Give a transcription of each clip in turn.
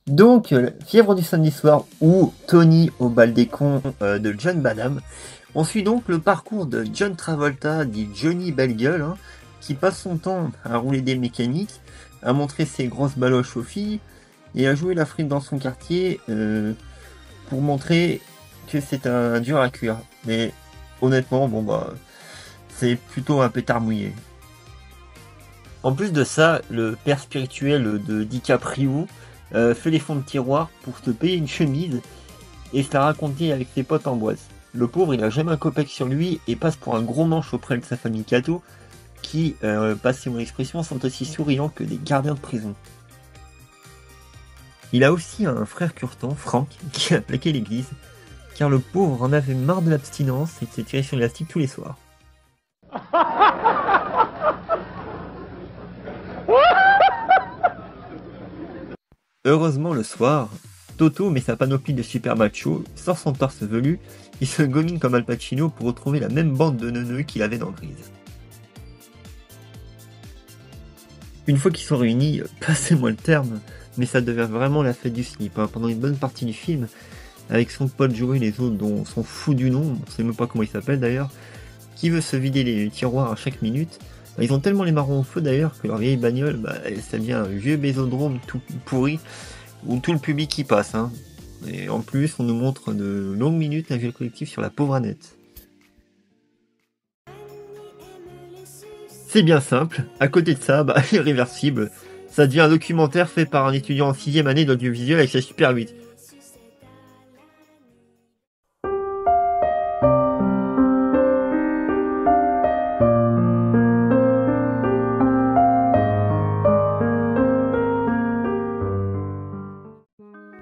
Donc, Fièvre du samedi soir ou Tony au bal des cons de John Badham. On suit donc le parcours de John Travolta, dit Johnny Belle-Gueule, hein, qui passe son temps à rouler des mécaniques, à montrer ses grosses baloches aux filles et à jouer la frite dans son quartier pour montrer que c'est un dur à cuire. Mais honnêtement, bon bah, c'est plutôt un pétard mouillé. En plus de ça, le père spirituel de DiCaprio fait les fonds de tiroir pour se payer une chemise et se la raconter avec ses potes en boîte. Le pauvre, il a jamais un copec sur lui et passe pour un gros manche auprès de sa famille Cato, qui, passez mon expression, sont aussi souriants que des gardiens de prison. Il a aussi un frère curtant, Frank, qui a plaqué l'église, car le pauvre en avait marre de l'abstinence et s'est tiré sur l'élastique tous les soirs. Heureusement, le soir, Toto met sa panoplie de super macho, sort son torse velu et se gomine comme Al Pacino pour retrouver la même bande de neuneux qu'il avait dans Grise. Une fois qu'ils sont réunis, passez-moi le terme, mais ça devient vraiment la fête du slip, hein, pendant une bonne partie du film, avec son pote Joey et les autres dont on s'en fout du nom, on sait même pas comment il s'appelle d'ailleurs, qui veut se vider les tiroirs à chaque minute. Ils ont tellement les marrons au feu d'ailleurs que leur vieille bagnole, ça devient un vieux bésodrome tout pourri, où tout le public y passe. Hein. Et en plus, on nous montre de longues minutes un jeu collectif sur la pauvre Annette. C'est bien simple, à côté de ça, Irréversible, ça devient un documentaire fait par un étudiant en 6ème année d'audiovisuel avec sa Super 8.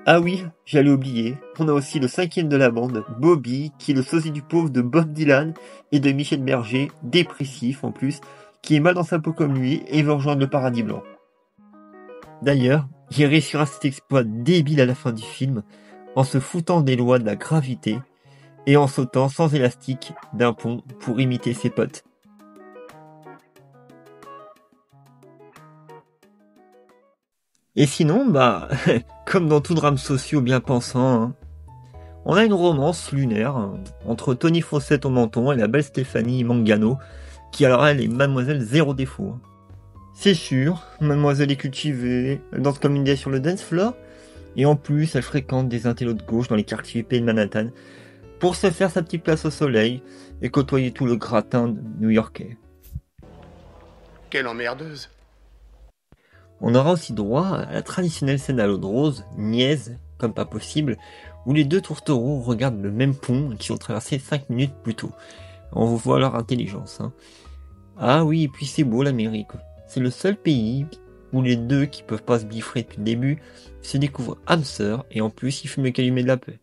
Ah oui, j'allais oublier, on a aussi le 5ème de la bande, Bobby, qui est le sosie du pauvre de Bob Dylan et de Michel Berger, dépressif en plus, qui est mal dans sa peau comme lui et veut rejoindre le paradis blanc. D'ailleurs, il réussira cet exploit débile à la fin du film, en se foutant des lois de la gravité et en sautant sans élastique d'un pont pour imiter ses potes. Et sinon, comme dans tout drame social bien pensant, hein, on a une romance lunaire entre Tony Fawcett au menton et la belle Stéphanie Mangano, qui alors elle est mademoiselle zéro défaut. C'est sûr, mademoiselle est cultivée, elle danse comme une déesse sur le dance floor, et en plus elle fréquente des intellos de gauche dans les quartiers huppés de Manhattan, pour se faire sa petite place au soleil et côtoyer tout le gratin new-yorkais. Quelle emmerdeuse. On aura aussi droit à la traditionnelle scène à l'eau de rose, niaise, comme pas possible, où les deux tourtereaux regardent le même pont qu'ils ont traversé 5 minutes plus tôt. On voit leur intelligence. Hein. Ah oui, et puis c'est beau l'Amérique. C'est le seul pays où les deux qui peuvent pas se biffrer depuis le début se découvrent âme sœur et en plus ils fument le calumet de la paix.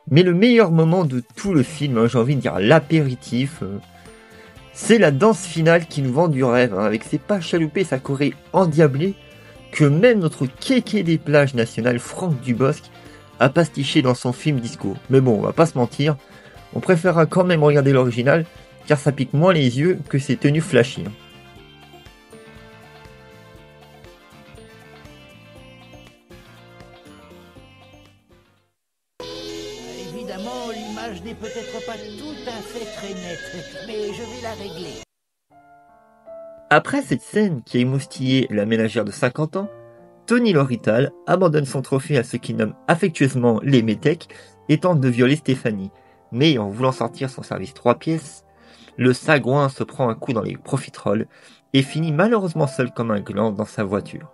Mais le meilleur moment de tout le film, hein, j'ai envie de dire l'apéritif, c'est la danse finale qui nous vend du rêve, hein, avec ses pas chaloupés et sa choré endiablée, que même notre kéké des plages nationales, Franck Dubosc, a pastiché dans son film Disco. Mais bon, on va pas se mentir, on préférera quand même regarder l'original, car ça pique moins les yeux que ses tenues flashy. Hein. Évidemment, l'image n'est peut-être pas tout à fait très nette, mais je vais la régler. Après cette scène qui a émoustillé la ménagère de 50 ans, Tony Lorital abandonne son trophée à ce qu'il nomme affectueusement les métèques et tente de violer Stéphanie. Mais en voulant sortir son service 3 pièces, le sagouin se prend un coup dans les profiteroles et finit malheureusement seul comme un gland dans sa voiture.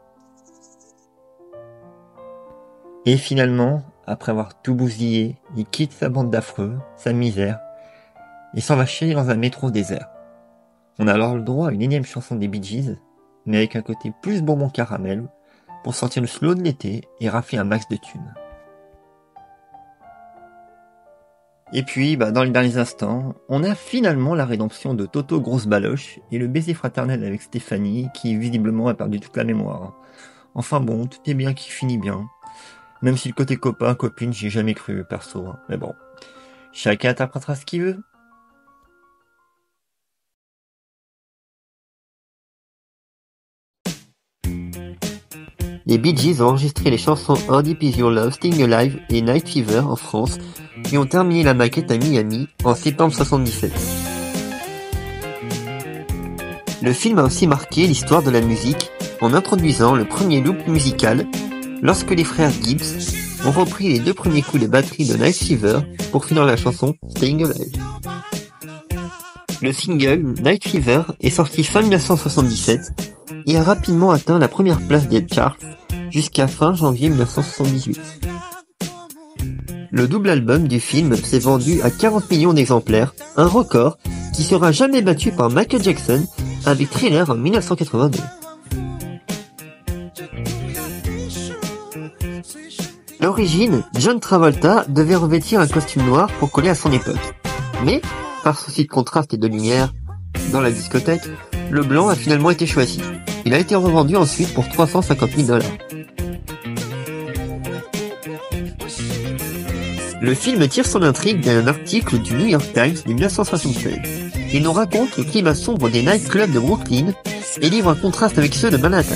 Et finalement, après avoir tout bousillé, il quitte sa bande d'affreux, sa misère, et s'en va chier dans un métro désert. On a alors le droit à une énième chanson des Bee Gees, mais avec un côté plus bonbon caramel, pour sortir le slow de l'été et rafler un max de thunes. Et puis, dans les derniers instants, on a finalement la rédemption de Toto Grosse Baloche et le baiser fraternel avec Stéphanie, qui visiblement a perdu toute la mémoire. Enfin bon, tout est bien qui finit bien. Même si le côté copain, copine, j'y ai jamais cru, perso. Hein. Mais bon, chacun interprétera ce qu'il veut. les Bee Gees ont enregistré les chansons How Deep Is Your Love, Staying Alive et Night Fever en France et ont terminé la maquette à Miami en septembre 77. Le film a aussi marqué l'histoire de la musique en introduisant le premier loop musical lorsque les frères Gibbs ont repris les 2 premiers coups de batterie de Night Fever pour finir la chanson Staying Alive. Le single Night Fever est sorti fin 1977 et a rapidement atteint la première place des charts jusqu'à fin janvier 1978. Le double album du film s'est vendu à 40 millions d'exemplaires, un record qui sera jamais battu par Michael Jackson avec Thriller en 1982. L'origine, John Travolta devait revêtir un costume noir pour coller à son époque. Mais, par souci de contraste et de lumière dans la discothèque, le blanc a finalement été choisi. Il a été revendu ensuite pour $350 000. Le film tire son intrigue d'un article du New York Times de 1976. Il nous raconte le climat sombre des nightclubs de Brooklyn et livre un contraste avec ceux de Manhattan.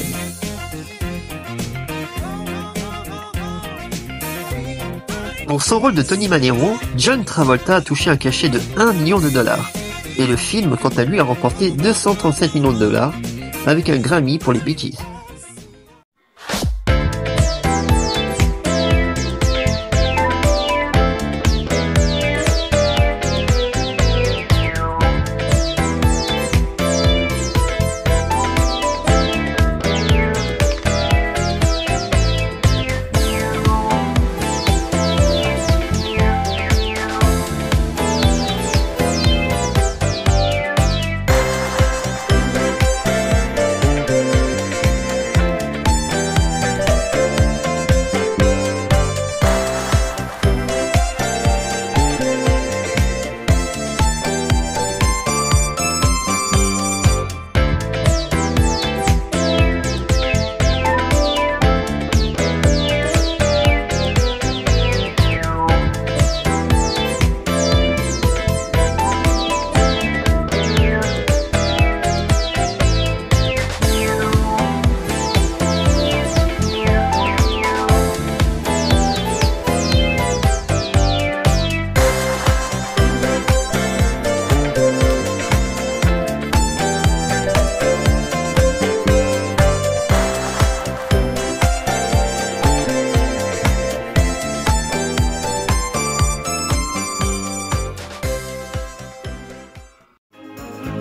Pour son rôle de Tony Manero, John Travolta a touché un cachet de $1 million. Et le film, quant à lui, a remporté $237 millions avec un Grammy pour les Bee Gees.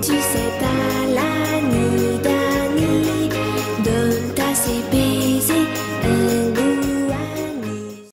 Tu sais